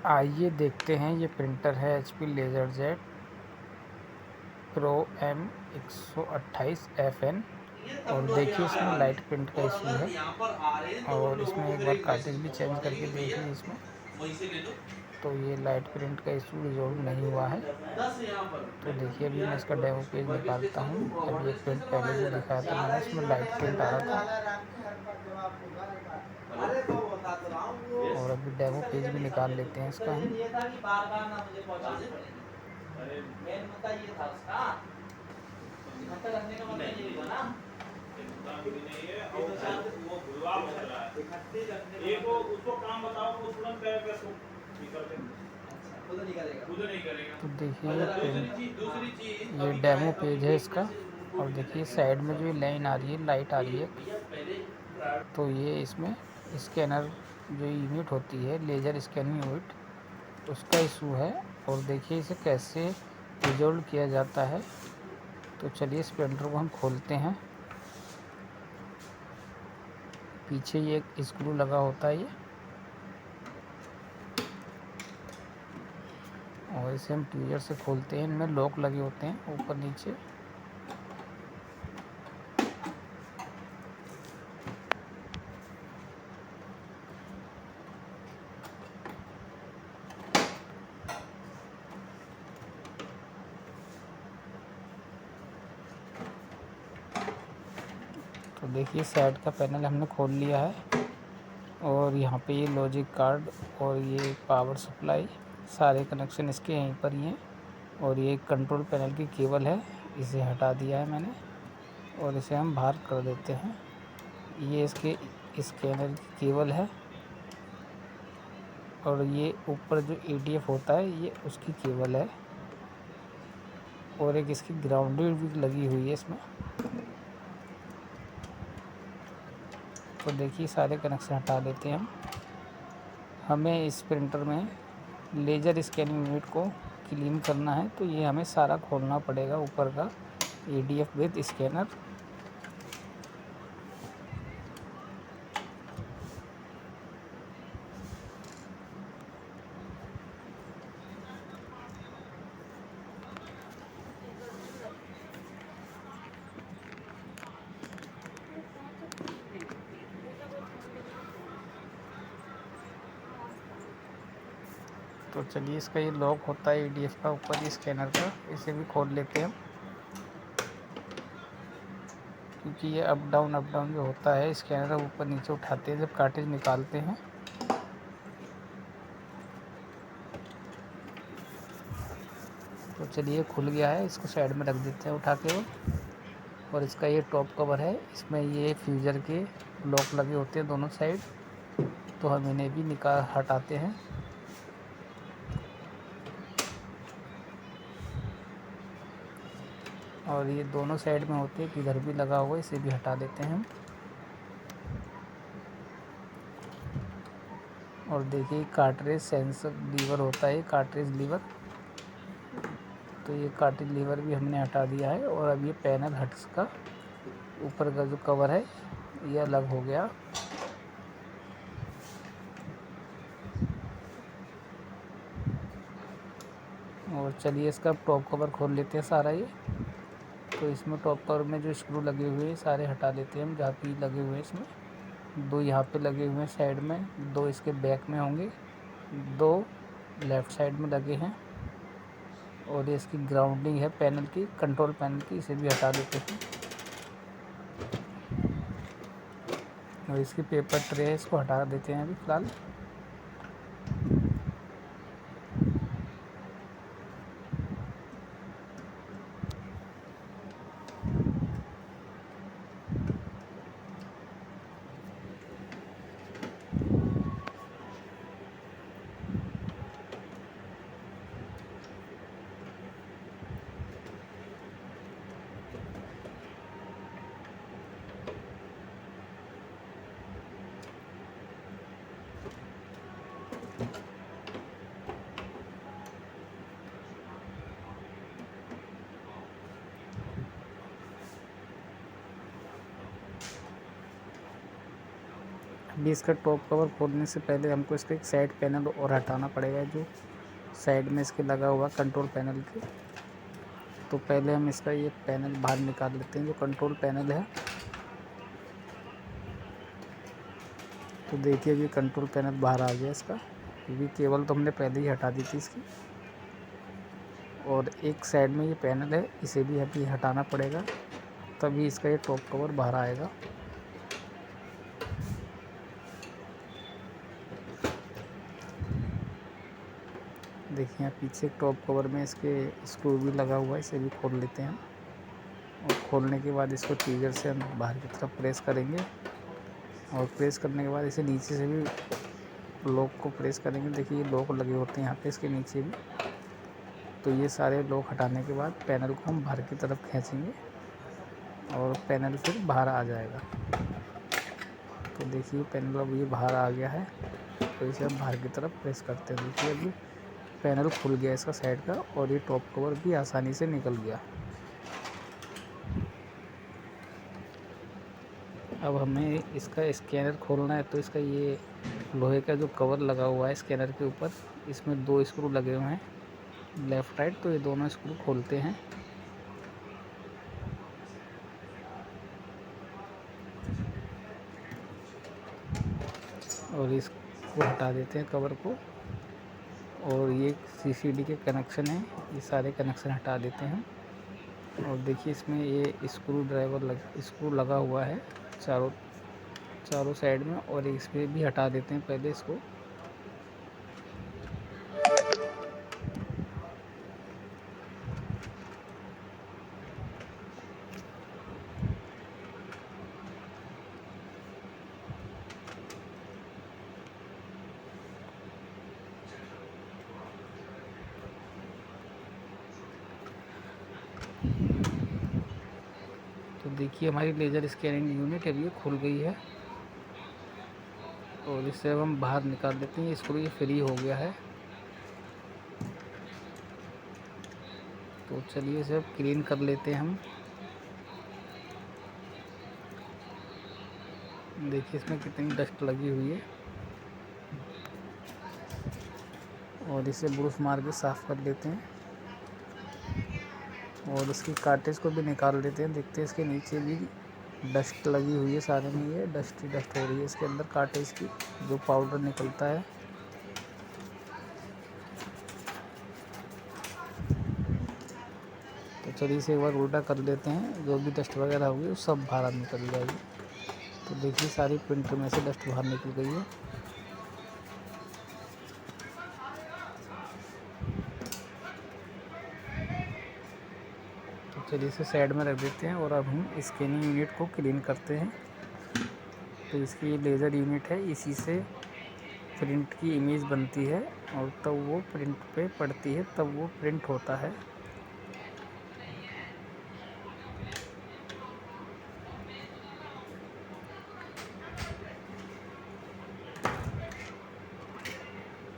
आइए देखते हैं। ये प्रिंटर है HP LaserJet Pro M128FN और देखिए इसमें लाइट प्रिंट का इशू है और इसमें एक बार कार्ट्रिज भी चेंज करके देख ली इसमें, तो ये लाइट प्रिंट का इशू रिजॉल्व नहीं हुआ है। तो देखिए अभी मैं इसका डेमो पेज निकालता हूँ। अभी एक प्रिंट पहले जो दिखाया था मैंने, इसमें लाइट प्रिंट आ रहा था और अभी डेमो पेज भी निकाल लेते हैं इसका हम। तो देखिए ये डेमो पेज है इसका और देखिए साइड में जो लाइन आ रही है, लाइट आ रही है, तो ये इसमें स्कैनर जो यूनिट होती है, लेज़र स्कैनिंग यूनिट, उसका इशू है। और देखिए इसे कैसे रिजॉल्व किया जाता है। तो चलिए इस प्रिंटर को हम खोलते हैं। पीछे ये एक स्क्रू लगा होता है ये, और इसे हम ट्विजर से खोलते हैं। इनमें लॉक लगे होते हैं ऊपर नीचे। तो देखिए साइड का पैनल हमने खोल लिया है और यहाँ पे ये लॉजिक कार्ड और ये पावर सप्लाई, सारे कनेक्शन इसके यहीं पर ही हैं। और ये कंट्रोल पैनल की केबल है, इसे हटा दिया है मैंने और इसे हम बाहर कर देते हैं। ये इसके स्कैनर की केबल है और ये ऊपर जो ADF होता है ये उसकी केबल है और एक इसकी ग्राउंडेड भी लगी हुई है इसमें। तो देखिए सारे कनेक्शन हटा देते हैं हम। हमें इस प्रिंटर में लेज़र स्कैनिंग यूनिट को क्लीन करना है, तो ये हमें सारा खोलना पड़ेगा ऊपर का ADF विद स्कैनर। तो चलिए इसका ये लॉक होता है ADF का ऊपर ही स्कैनर का, इसे भी खोल लेते हैं। क्योंकि ये अप डाउन जो होता है, स्कैनर ऊपर नीचे उठाते हैं जब कार्ट्रिज निकालते हैं। तो चलिए खुल गया है, इसको साइड में रख देते हैं उठा के। और इसका ये टॉप कवर है, इसमें ये फ्यूज़र के लॉक लगे होते हैं दोनों साइड, तो हम इन्हें भी हटाते हैं। और ये दोनों साइड में होते हैं, इधर भी लगा हुआ है, इसे भी हटा देते हैं हम। और देखिए कार्ट्रिज सेंसर लीवर होता है, कार्ट्रिज लीवर, तो ये कार्ट्रिज लीवर भी हमने हटा दिया है। और अब ये पैनल हट्स का ऊपर का जो कवर है ये अलग हो गया। और चलिए इसका टॉप कवर खोल लेते हैं सारा ये। तो इसमें टॉप कवर में जो स्क्रू लगे हुए हैं सारे हटा देते हैं हम, जहाँ पे लगे हुए हैं। इसमें 2 यहाँ पे लगे हुए हैं साइड में, 2 इसके बैक में होंगे, 2 लेफ़्ट साइड में लगे हैं। और ये इसकी ग्राउंडिंग है पैनल की, कंट्रोल पैनल की, इसे भी हटा देते हैं। और इसकी पेपर ट्रे है, इसको हटा देते हैं अभी फ़िलहाल। अभी इसका टॉप कवर खोलने से पहले हमको इसका एक साइड पैनल और हटाना पड़ेगा, जो साइड में इसके लगा हुआ कंट्रोल पैनल के। तो पहले हम इसका ये पैनल बाहर निकाल लेते हैं, जो कंट्रोल पैनल है। तो देखिए अभी कंट्रोल पैनल बाहर आ गया इसका, क्योंकि केबल तो हमने पहले ही हटा दी थी इसकी। और एक साइड में ये पैनल है, इसे भी अभी हटाना पड़ेगा, तभी इसका ये टॉप कवर बाहर आएगा। देखिए यहाँ पीछे टॉप कवर में इसके स्क्रू भी लगा हुआ है, इसे भी खोल लेते हैं। और खोलने के बाद इसको ट्रिगर से हम बाहर की तरफ प्रेस करेंगे, और प्रेस करने के बाद इसे नीचे से भी लॉक को प्रेस करेंगे। देखिए ये लॉक लगे होते हैं यहाँ पे इसके नीचे भी। तो ये सारे लॉक हटाने के बाद पैनल को हम बाहर की तरफ खींचेंगे और पैनल फिर बाहर आ जाएगा। तो देखिए पैनल अब ये बाहर आ गया है, तो इसे हम बाहर की तरफ प्रेस करते हैं। देखिए अभी पैनल खुल गया इसका साइड का, और ये टॉप कवर भी आसानी से निकल गया। अब हमें इसका स्कैनर खोलना है, तो इसका ये लोहे का जो कवर लगा हुआ है स्कैनर के ऊपर, इसमें 2 स्क्रू लगे हुए हैं लेफ़्ट राइट। तो ये दोनों स्क्रू खोलते हैं। और इसको हटा देते हैं कवर को। और ये सीसीडी के कनेक्शन है, ये सारे कनेक्शन हटा देते हैं। और देखिए इसमें ये स्क्रू लगा हुआ है चारों साइड में, और इस पर भी हटा देते हैं पहले इसको। तो देखिए हमारी लेज़र स्कैनिंग यूनिट अभी खुल गई है, और इससे अब हम बाहर निकाल देते हैं। स्क्रू ये फ्री हो गया है। तो चलिए इसे अब क्लीन कर लेते हैं हम। देखिए इसमें कितनी डस्ट लगी हुई है, और इसे ब्रश मार के साफ़ कर लेते हैं। और इसकी कार्टेज को भी निकाल लेते हैं। देखते हैं इसके नीचे भी डस्ट लगी हुई है, सारे में ये डस्ट ही डस्ट हो रही है इसके अंदर कार्टेज की, जो पाउडर निकलता है। तो चलिए इसे एक बार उल्टा कर लेते हैं, जो भी डस्ट वगैरह होगी वो सब बाहर निकल जाएगी। तो देखिए सारी प्रिंटर में से डस्ट बाहर निकल गई है। तो चलिए इसे साइड में रख देते हैं, और अब हम स्कैनिंग यूनिट को क्लीन करते हैं। तो इसकी ये लेज़र यूनिट है, इसी से प्रिंट की इमेज बनती है, और तब वो प्रिंट पे पड़ती है, तब वो प्रिंट होता है।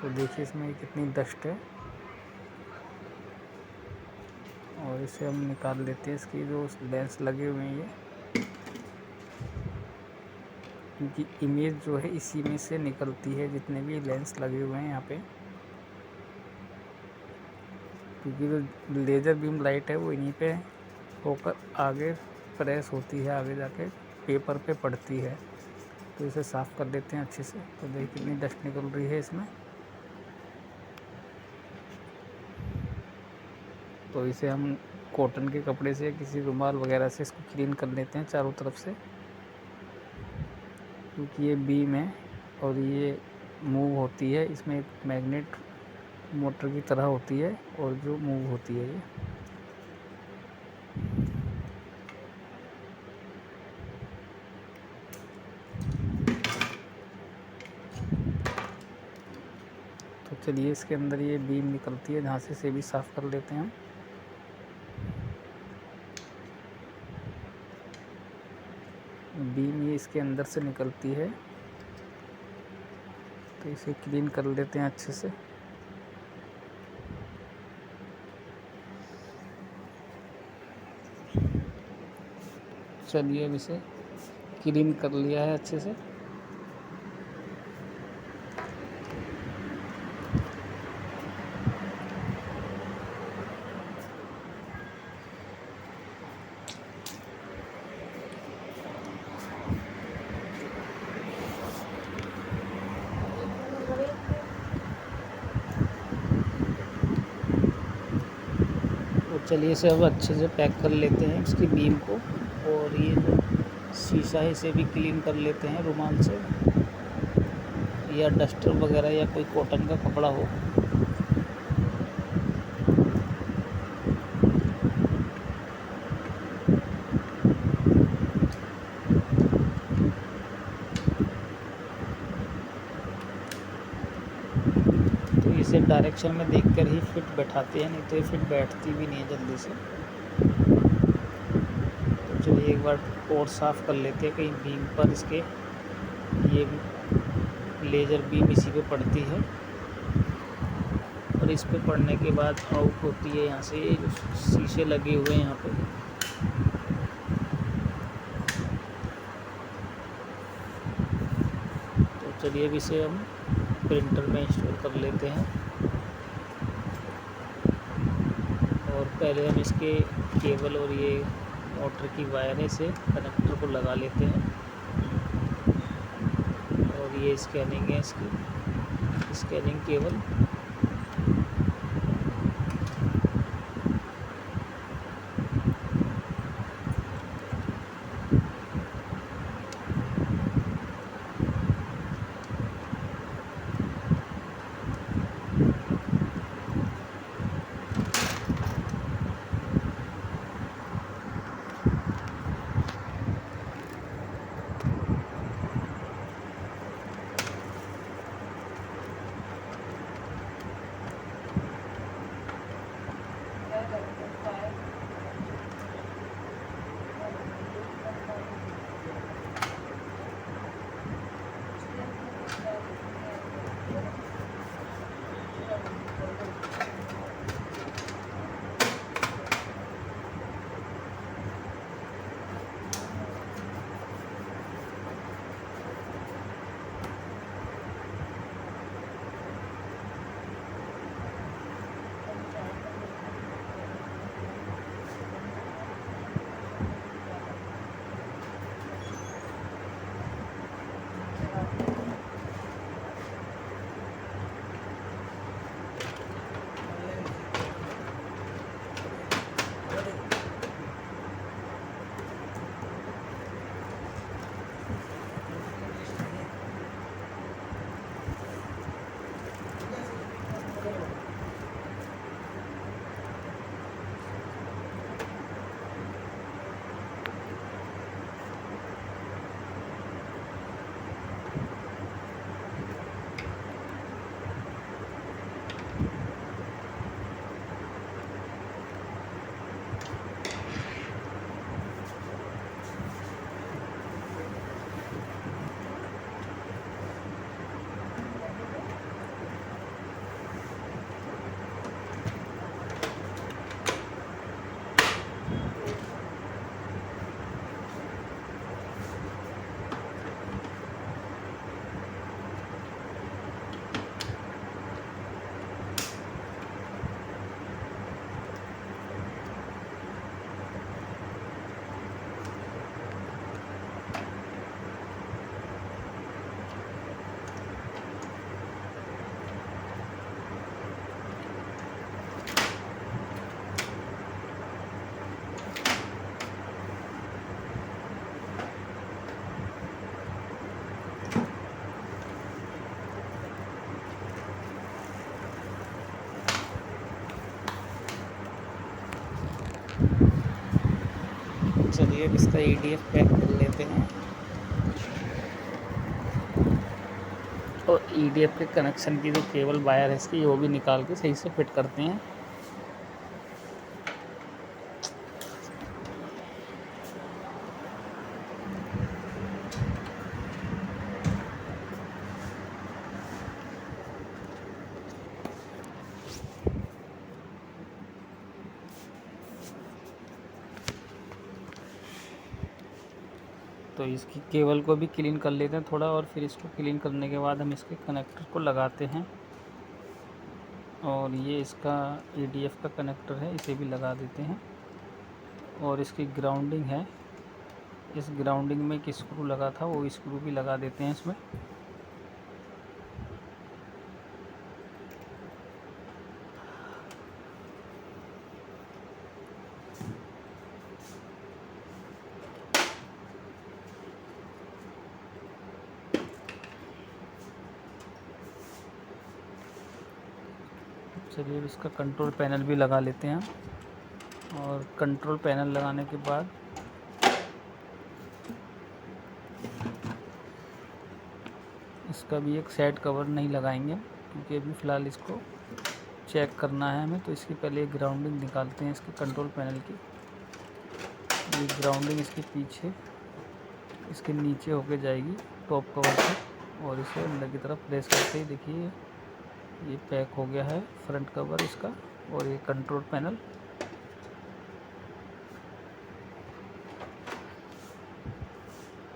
तो देखिए इसमें कितनी डस्ट है, और इसे हम निकाल लेते हैं। इसकी जो लेंस लगे हुए हैं ये, क्योंकि इमेज जो है इसी में से निकलती है, जितने भी लेंस लगे हुए हैं यहाँ पे। क्योंकि जो लेज़र बीम लाइट है वो इन्हीं पे होकर आगे प्रेस होती है, आगे जाके पेपर पे पड़ती है। तो इसे साफ़ कर लेते हैं अच्छे से। तो देखिए कितनी डस्ट निकल रही है इसमें। तो इसे हम कॉटन के कपड़े से या किसी रुमाल वगैरह से इसको क्लीन कर लेते हैं चारों तरफ से, क्योंकि ये बीम है और ये मूव होती है। इसमें एक मैग्नेट मोटर की तरह होती है, और जो मूव होती है ये। तो चलिए इसके अंदर ये बीम निकलती है, जहाँ से इसे भी साफ़ कर लेते हैं हम। बीम ये इसके अंदर से निकलती है, तो इसे क्लीन कर लेते हैं अच्छे से। चलिए अब इसे क्लीन कर लिया है अच्छे से। चलिए इसे अब अच्छे से पैक कर लेते हैं इसकी बीम को, और ये जो शीशा है इसे भी क्लीन कर लेते हैं रुमाल से, या डस्टर वगैरह या कोई कॉटन का कपड़ा हो। तो इसे डायरेक्शन में देखकर ही फिट बैठाते हैं, नहीं तो ये फिट बैठती भी नहीं है जल्दी से। तो चलिए एक बार और साफ़ कर लेते हैं, कहीं बीम पर इसके ये लेज़र बीम इसी पे पड़ती है, और इस पे पड़ने के बाद आउट होती है यहाँ से, जो शीशे लगे हुए हैं यहाँ पे। तो चलिए अब इसे हम प्रिंटर में इंस्टॉल कर लेते हैं, और पहले हम इसके केबल और ये मोटर की वायर से कनेक्टर को लगा लेते हैं, और ये स्कैनिंग है इसकी, स्कैनिंग केबल। चलिए अब इसका EDF पैक कर लेते हैं, और EDF के कनेक्शन की जो केबल वायर है इसकी वो भी निकाल के सही से फिट करते हैं। तो इसकी केबल को भी क्लीन कर लेते हैं थोड़ा, और फिर इसको क्लीन करने के बाद हम इसके कनेक्टर को लगाते हैं, और ये इसका EDF का कनेक्टर है इसे भी लगा देते हैं, और इसकी ग्राउंडिंग है, इस ग्राउंडिंग में एक स्क्रू लगा था वो स्क्रू भी लगा देते हैं इसमें। चलिए अब इसका कंट्रोल पैनल भी लगा लेते हैं। और कंट्रोल पैनल लगाने के बाद इसका भी एक साइड कवर नहीं लगाएंगे, क्योंकि अभी फ़िलहाल इसको चेक करना है हमें। तो इसकी पहले एक ग्राउंडिंग निकालते हैं इसके कंट्रोल पैनल की। ये ग्राउंडिंग इसके पीछे, इसके नीचे होके जाएगी टॉप कवर से, और इसे अंदर की तरफ प्रेस करते ही देखिए ये पैक हो गया है फ्रंट कवर इसका और ये कंट्रोल पैनल।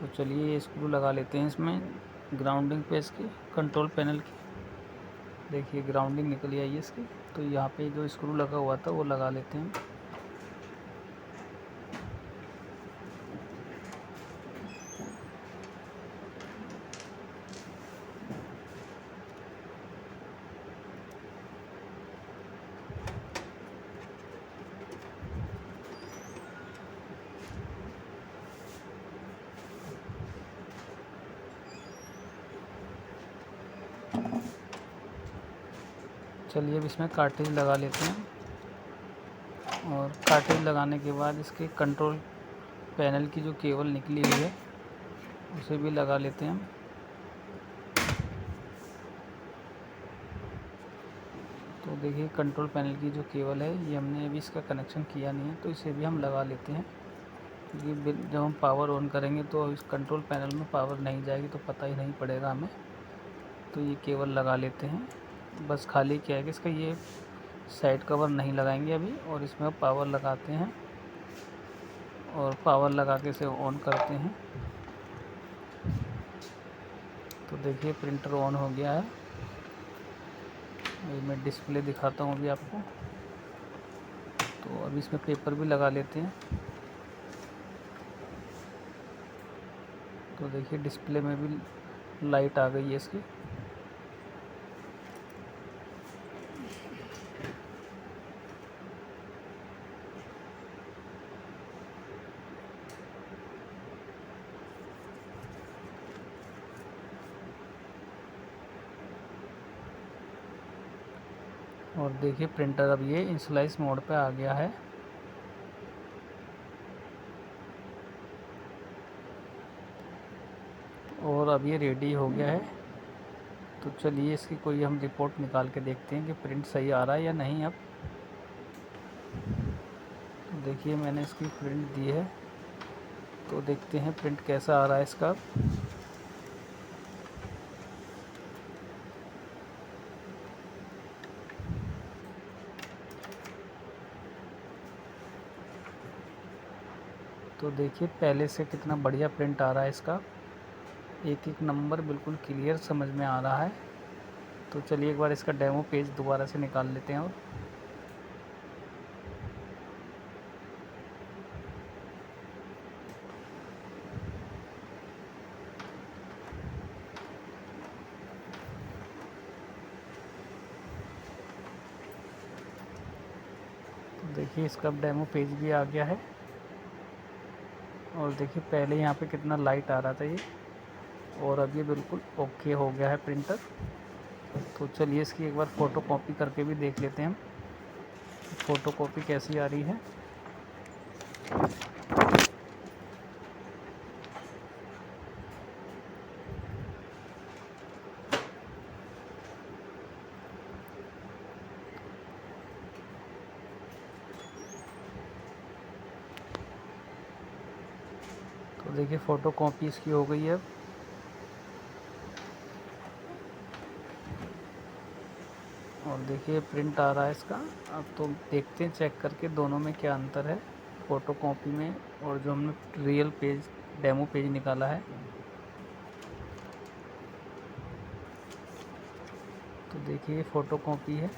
तो चलिए ये स्क्रू लगा लेते हैं इसमें ग्राउंडिंग पे इसके कंट्रोल पैनल की। देखिए ग्राउंडिंग निकली आई है इसकी। तो यहाँ पे जो स्क्रू लगा हुआ था वो लगा लेते हैं। चलिए अब इसमें कार्ट्रिज लगा लेते हैं। और कार्ट्रिज लगाने के बाद इसके कंट्रोल पैनल की जो केबल निकली हुई है उसे भी लगा लेते हैं। तो देखिए कंट्रोल पैनल की जो केबल है ये हमने अभी इसका कनेक्शन किया नहीं है, तो इसे भी हम लगा लेते हैं। क्योंकि जब हम पावर ऑन करेंगे तो इस कंट्रोल पैनल में पावर नहीं जाएगी तो पता ही नहीं पड़ेगा हमें। तो ये केबल लगा लेते हैं। बस खाली क्या है कि इसका ये साइड कवर नहीं लगाएंगे अभी, और इसमें पावर लगाते हैं और पावर लगा के इसे ऑन करते हैं। तो देखिए प्रिंटर ऑन हो गया है। ये मैं डिस्प्ले दिखाता हूँ अभी आपको। तो अभी इसमें पेपर भी लगा लेते हैं। तो देखिए डिस्प्ले में भी लाइट आ गई है इसकी। और देखिए प्रिंटर अब ये इनिशियलाइज मोड पे आ गया है। और अब ये रेडी हो गया है। तो चलिए इसकी कोई हम रिपोर्ट निकाल के देखते हैं कि प्रिंट सही आ रहा है या नहीं। अब तो देखिए मैंने इसकी प्रिंट दी है, तो देखते हैं प्रिंट कैसा आ रहा है इसका। तो देखिए पहले से कितना बढ़िया प्रिंट आ रहा है इसका। एक एक नंबर बिल्कुल क्लियर समझ में आ रहा है। तो चलिए एक बार इसका डेमो पेज दोबारा से निकाल लेते हैं। और तो देखिए इसका डेमो पेज भी आ गया है। और देखिए पहले यहाँ पे कितना लाइट आ रहा था ये, और अब ये बिल्कुल ओके हो गया है प्रिंटर। तो चलिए इसकी एक बार फ़ोटो कॉपी करके भी देख लेते हैं फ़ोटो कॉपी कैसी आ रही है। तो देखिए फ़ोटो कॉपी इसकी हो गई है अब। और देखिए प्रिंट आ रहा है इसका। अब तो देखते हैं चेक करके दोनों में क्या अंतर है, फ़ोटो कॉपी में और जो हमने रियल पेज डेमो पेज निकाला है। तो देखिए फ़ोटो कॉपी है।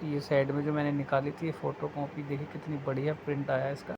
ये साइड में जो मैंने निकाली थी फ़ोटो कॉपी, देखिए कितनी बढ़िया प्रिंट आया है इसका।